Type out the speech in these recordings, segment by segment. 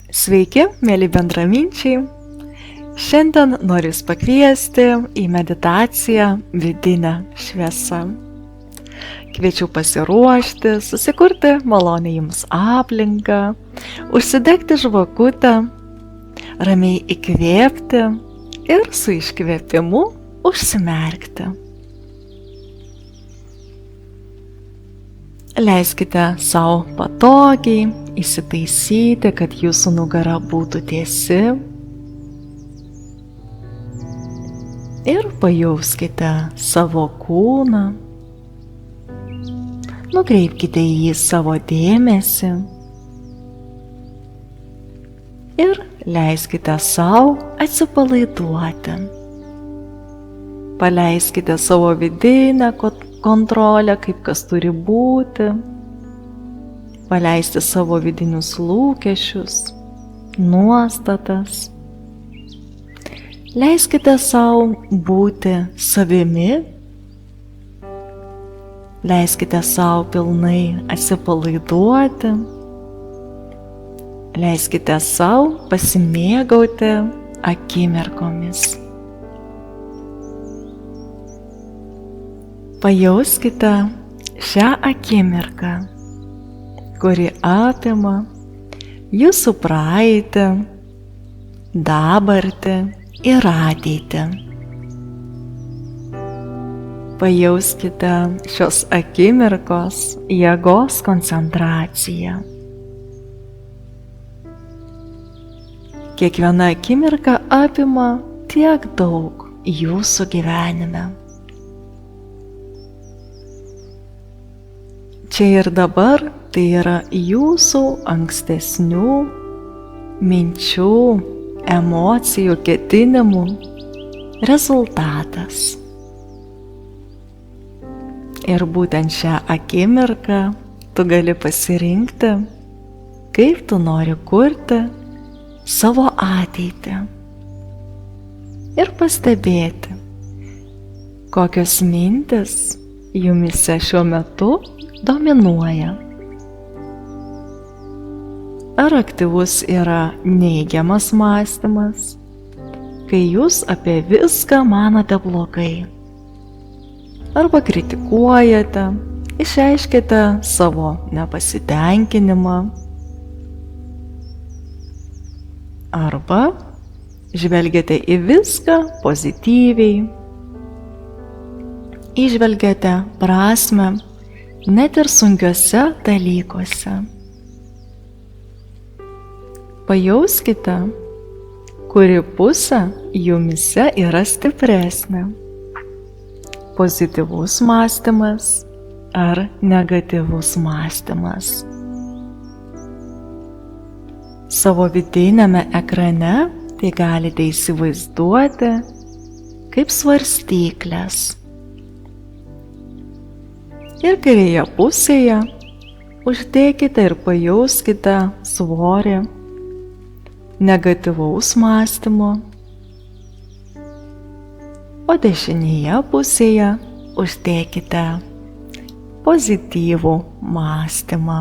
Sveiki, mėly bendraminčiai. Šiandien noriu Jūs pakviesti į meditaciją vidinę šviesą. Kviečiu pasiruošti, susikurti maloniai Jums aplinką, užsidegti žvakutę, ramiai įkvėpti ir su iškvėpimu užsimerkti. Leiskite savo patogiai įsitaisyti, kad Jūsų nugara būtų tiesi. Ir pajauskite savo kūną. Nukreipkite į jį savo dėmesį. Ir leiskite savo atsipalaiduoti. Paleiskite savo vidinę kontrolę, kaip kas turi būti. Paleisti savo vidinius lūkesčius, nuostatas. Leiskite savo būti savimi. Leiskite savo pilnai atsipalaiduoti. Leiskite savo pasimėgauti akimirkomis. Pajauskite šią akimirką, kuri apima Jūsų praeitį, dabartį ir ateitį. Pajauskite šios akimirkos jėgos koncentraciją. Kiekviena akimirka apima tiek daug Jūsų gyvenime. Čia ir dabar tai yra Jūsų ankstesnių minčių, emocijų, ketinimų rezultatas. Ir būtent šią akimirką tu gali pasirinkti, kaip tu nori kurti savo ateitį. Ir pastebėti, kokios mintis jumyse šiuo metu dominuoja. Ar aktyvus yra neigiamas mąstymas, kai jūs apie viską manote blogai? Arba kritikuojate, išreiškiate savo nepasitenkinimą? Arba žvelgiate į viską pozityviai, įžvelgiate prasmę net ir sunkiuose dalykuose. Pajauskite, kuri pusė jumyse yra stipresnė. Pozityvus mąstymas ar negatyvus mąstymas. Savo vidiniame ekrane tai galite įsivaizduoti kaip svarstyklės. Ir kairėje pusėje uždėkite ir pajauskite svorį negatyvaus mąstymo, o dešinėje pusėje uždėkite pozityvų mąstymą.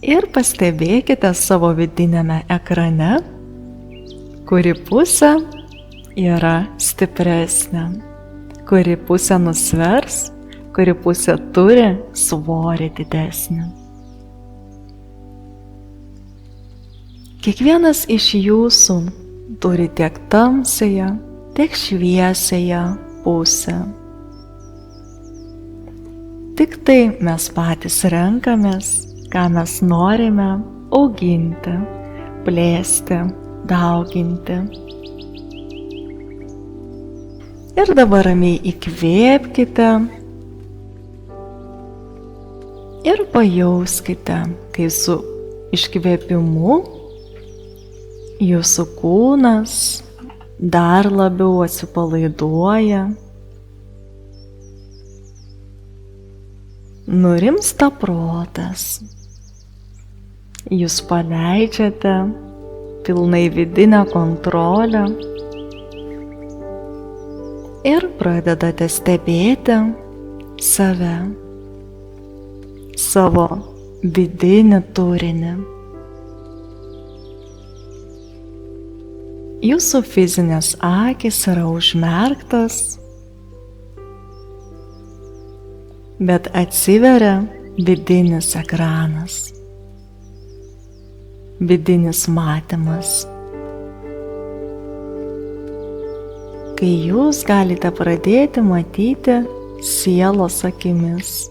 Ir pastebėkite savo vidiniame ekrane, kuri pusė yra stipresnė. Kuri pusė nusvers, kuri pusė turi svorį didesnį. Kiekvienas iš jūsų turi tiek tamsiąją, tiek šviesiąją pusę. Tik tai mes patys renkamės, ką mes norime auginti, plėsti, dauginti. Ir dabar ramiai įkvėpkite ir pajauskite, kai su iškvėpimu Jūsų kūnas dar labiau atsipalaiduoja, nurimsta protas. Jūs paleidžiate pilnai vidinę kontrolę ir pradedate stebėti save, savo vidinį turinį. Jūsų fizinės akys yra užmerktos, bet atsiveria vidinis ekranas, vidinis matymas. Kai jūs galite pradėti matyti sielos akimis.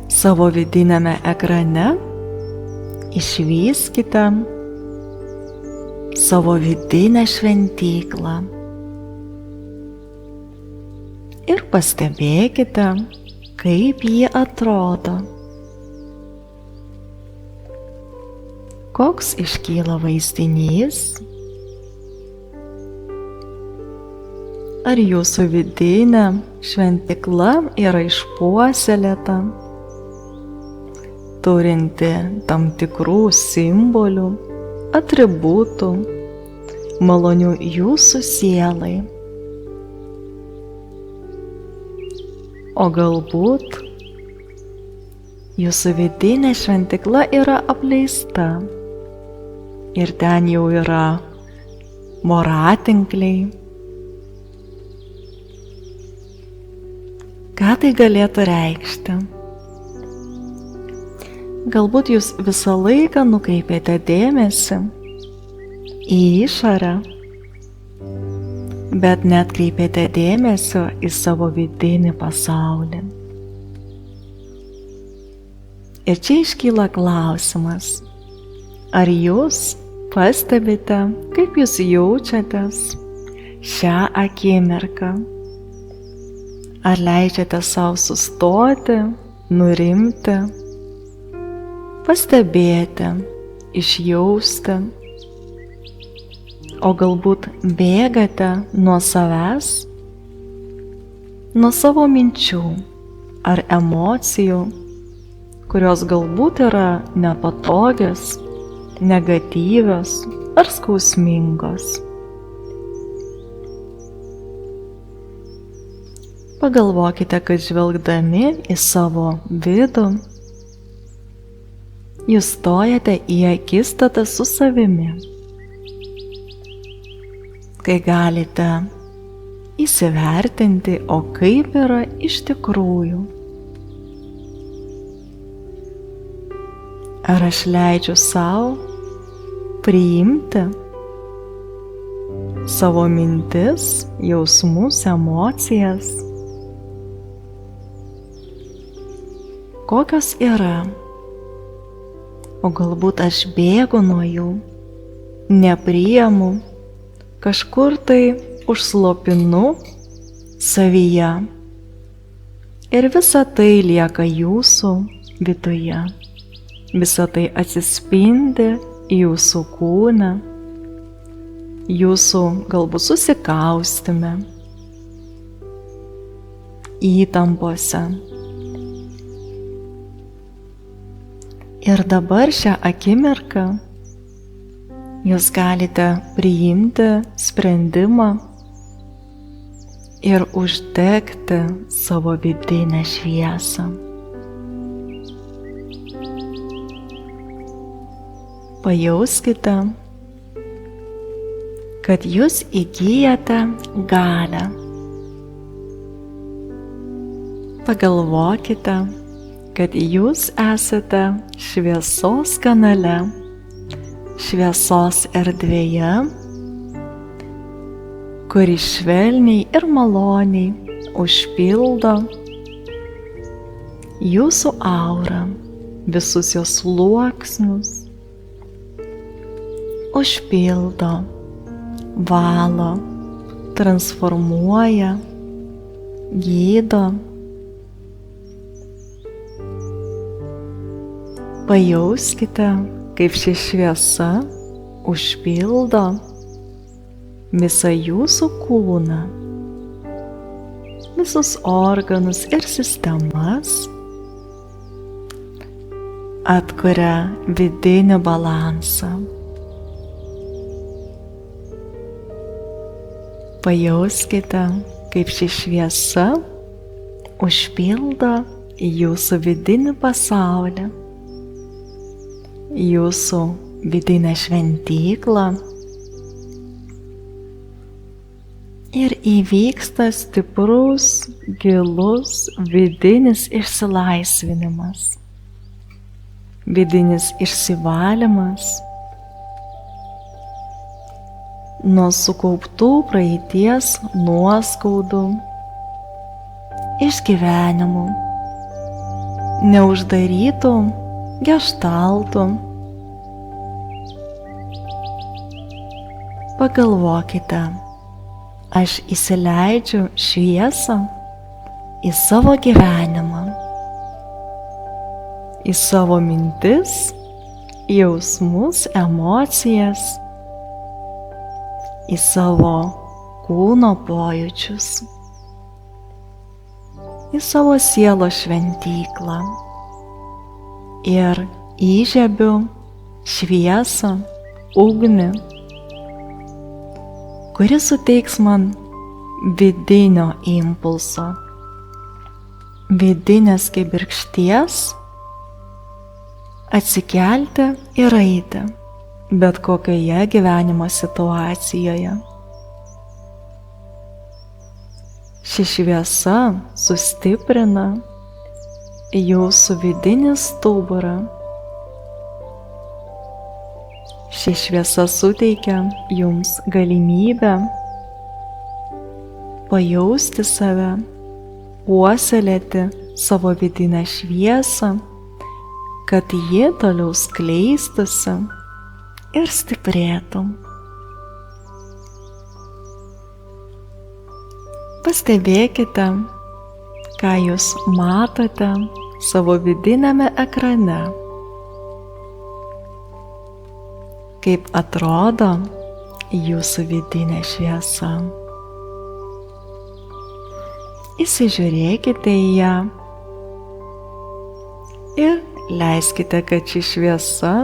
Savo vidiniame ekrane išvyskite savo vidinę šventyklą ir pastebėkite, kaip ji atrodo. Koks iškyla vaizdinys? Ar jūsų vidinė šventykla yra išpuoselėta, turinti tam tikrų simbolių, atributų, malonių jūsų sielai? O galbūt jūsų vidinė šventykla yra apleista ir ten jau yra voratinkliai. Ką tai galėtų reikšti? Galbūt jūs visą laiką nukreipėte dėmesį į išorę, bet neatkreipėte dėmesio į savo vidinį pasaulį. Ir čia iškyla klausimas, ar jūs pastebite, kaip jūs jaučiatės šią akimirką? Ar leidžiate savo sustoti, nurimti, pastebėti, išjausti, o galbūt bėgate nuo savęs, nuo savo minčių ar emocijų, kurios galbūt yra nepatogios, negatyvios ar skausmingos. Pagalvokite, kad žvelgdami į savo vidų, jūs stojate į akistatą su savimi, kai galite įsivertinti, o kaip yra iš tikrųjų. Ar aš leidžiu savo priimti savo mintis, jausmus, emocijas? Kokios yra? O galbūt aš bėgu nuo jų, nepriimu, kažkur tai užslopinu savyje ir visa tai lieka jūsų viduje. Visa tai atsispindi jūsų kūne, jūsų galbūt susikaustime, įtampose. Ir dabar šią akimirką jūs galite priimti sprendimą ir uždegti savo vidinę šviesą. Pajauskite, kad jūs įgyjate galią. Pagalvokite, kad jūs esate šviesos kanale, šviesos erdvėje, kuri švelniai ir maloniai užpildo jūsų aurą, visus jos sluoksnius, užpildo, valo, transformuoja, gydo. Pajauskite, kaip ši šviesa užpildo visą jūsų kūną, visus organus ir sistemas, atkuria vidinį balansą. Pajauskite, kaip ši šviesa užpildo į jūsų vidinį pasaulį, jūsų vidinę šventyklą ir įvyksta stiprus, gilus vidinis išsilaisvinimas, vidinis išsivalymas nuo sukauptų praeities nuoskaudų, išgyvenimų, neuždarytų geštaltų. Pagalvokite, aš įsileidžiu šviesą į savo gyvenimą, į savo mintis, jausmus, emocijas, į savo kūno pojūčius, į savo sielos šventyklą ir įžiebiu šviesą, ugnį, kuri suteiks man vidinio impulso, vidinės kibirkšties atsikelti ir eiti bet kokioje gyvenimo situacijoje. Ši šviesa sustiprina jūsų vidinį stuburą. Ši šviesa suteikia jums galimybę pajausti save, puoselėti savo vidinę šviesą, kad ji toliau skleistųsi ir stiprėtų. Pastebėkite, ką jūs matote savo vidiniame ekrane, kaip atrodo jūsų vidinė šviesa. Įsižiūrėkite į ją ir leiskite, kad ši šviesa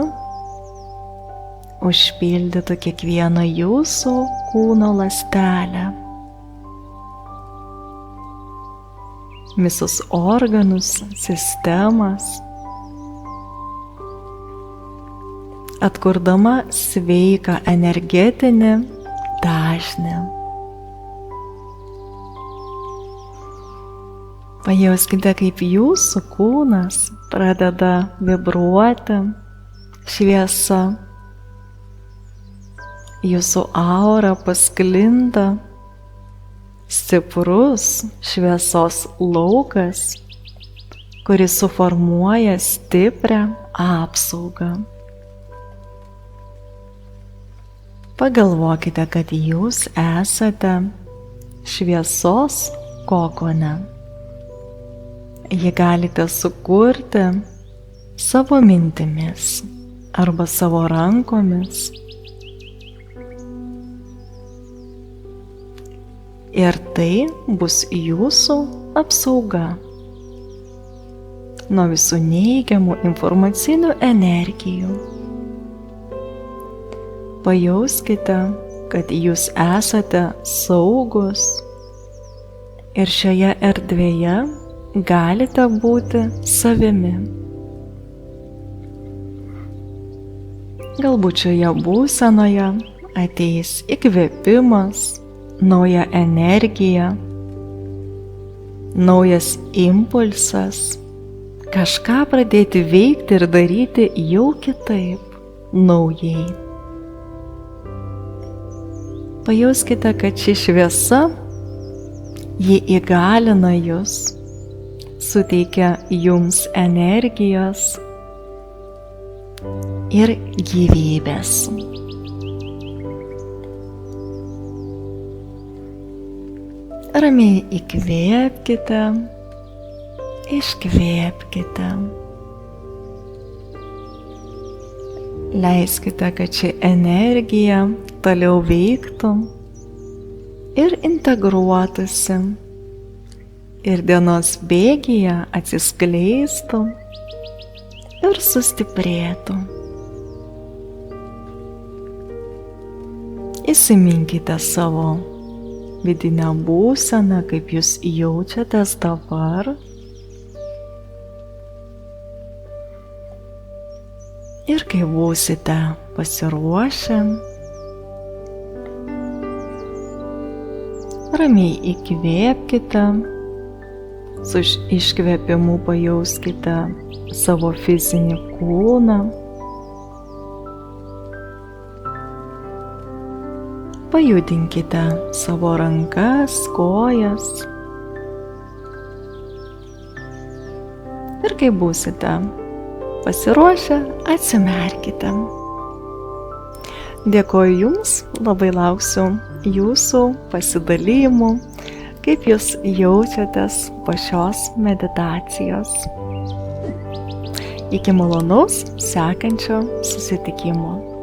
užpildytų kiekvieną jūsų kūno ląstelę, visus organus, sistemas, atkurdama sveiką energetinį dažnį. Pajauskite, kaip jūsų kūnas pradeda vibruoti šviesa. Jūsų aura pasklinda stiprus šviesos laukas, kuris suformuoja stiprią apsaugą. Pagalvokite, kad jūs esate šviesos kokone. Jį galite sukurti savo mintimis arba savo rankomis. Ir tai bus jūsų apsauga nuo visų neigiamų informacinių energijų. Pajauskite, kad jūs esate saugus ir šioje erdvėje galite būti savimi. Galbūt šioje būsenoje ateis įkvėpimas, nauja energija, naujas impulsas, kažką pradėti veikti ir daryti jau kitaip, naujai. Pajauskite, kad ši šviesa, ji įgalina jūs, suteikia jums energijos ir gyvybės. Ramiai įkvėpkite, iškvėpkite. Leiskite, kad ši energija toliau veiktų ir integruotųsi ir dienos bėgyje atsiskleistų ir sustiprėtų. Įsiminkite savo vidinę būseną, kaip jūs jaučiatės dabar, Ir kai būsite pasiruošę, ramiai įkvėpkite, su iškvėpimu pajauskite savo fizinį kūną, pajudinkite savo rankas, kojas ir kai būsite pasiruošę, atsimerkite. Dėkoju Jums, labai lauksiu Jūsų pasidalijimų, kaip Jūs jaučiatės po šios meditacijos. Iki malonaus sekančio susitikimo.